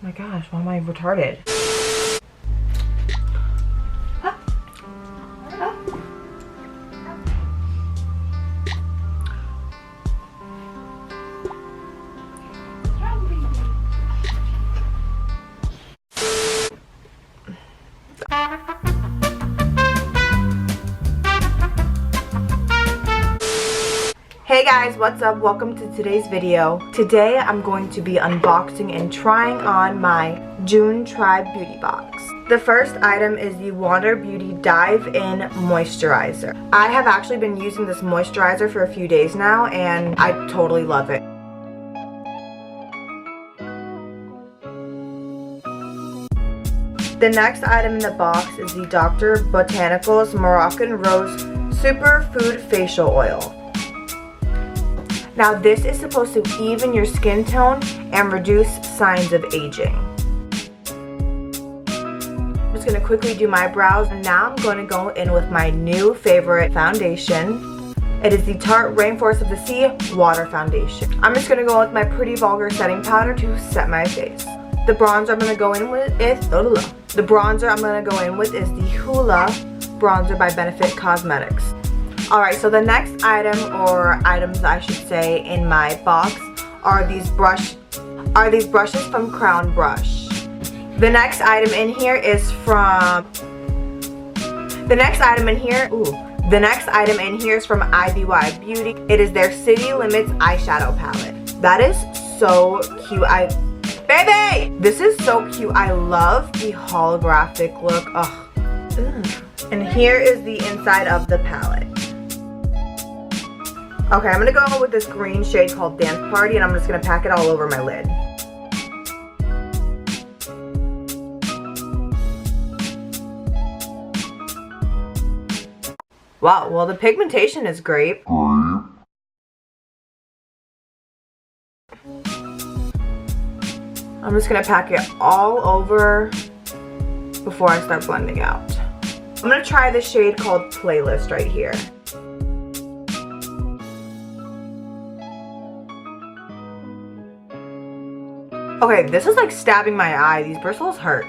my gosh, why am I retarded? Hey guys, what's up? Welcome to today's video. Today I'm going to be unboxing and trying on my June Tribe Beauty Box. The first item is the Water Beauty Dive In Moisturizer. I have actually been using this moisturizer for a few days now and I totally love it. The next item in the box is the Dr. Botanicals Moroccan Rose Superfood Facial Oil. Now this is supposed to even your skin tone and reduce signs of aging. I'm just going to quickly do my brows, and now I'm going to go in with my new favorite foundation. It is the Tarte Rainforest of the Sea Water Foundation. I'm just going to go with my Pretty Vulgar setting powder to set my face. The bronzer I'm going to go in with is the Hoola Bronzer by Benefit Cosmetics. Alright, so the next item, or items I should say, in my box are these brushes from Crown Brush. The next item in here is from IBY Beauty. It is their City Limits eyeshadow palette. That is so cute. Baby! This is so cute. I love the holographic look. Ugh. And here is the inside of the palette. Okay, I'm going to go with this green shade called Dance Party, and I'm just going to pack it all over my lid. Wow, well the pigmentation is great. I'm just going to pack it all over before I start blending out. I'm going to try the shade called Playlist right here. Okay, this is like stabbing my eye. These bristles hurt.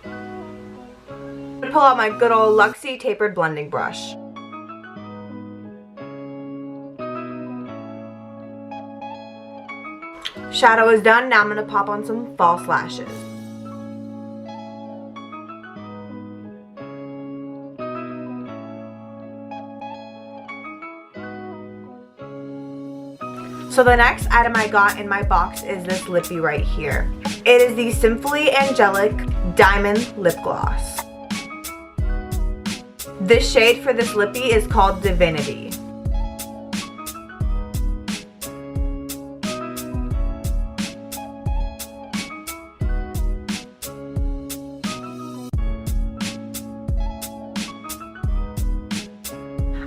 I'm gonna pull out my good old Luxie tapered blending brush. Shadow is done. Now I'm gonna pop on some false lashes. So the next item I got in my box is this lippy right here. It is the Simply Angelic Diamond Lip Gloss. This shade for this lippy is called Divinity.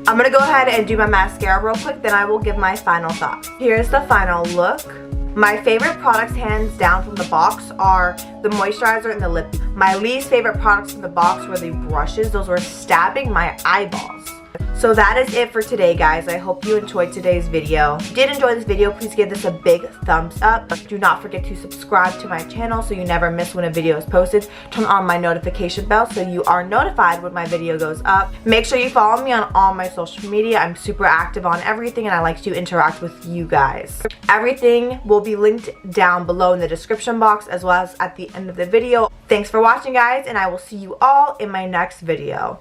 I'm going to go ahead and do my mascara real quick, then I will give my final thoughts. Here's the final look. My favorite products hands down from the box are the moisturizer and the lip. My least favorite products from the box were the brushes. Those were stabbing my eyeballs. So that is it for today, guys. I hope you enjoyed today's video. If you did enjoy this video, please give this a big thumbs up. Do not forget to subscribe to my channel so you never miss when a video is posted. Turn on my notification bell so you are notified when my video goes up. Make sure you follow me on all my social media. I'm super active on everything and I like to interact with you guys. Everything will be linked down below in the description box as well as at the end of the video. Thanks for watching, guys, and I will see you all in my next video.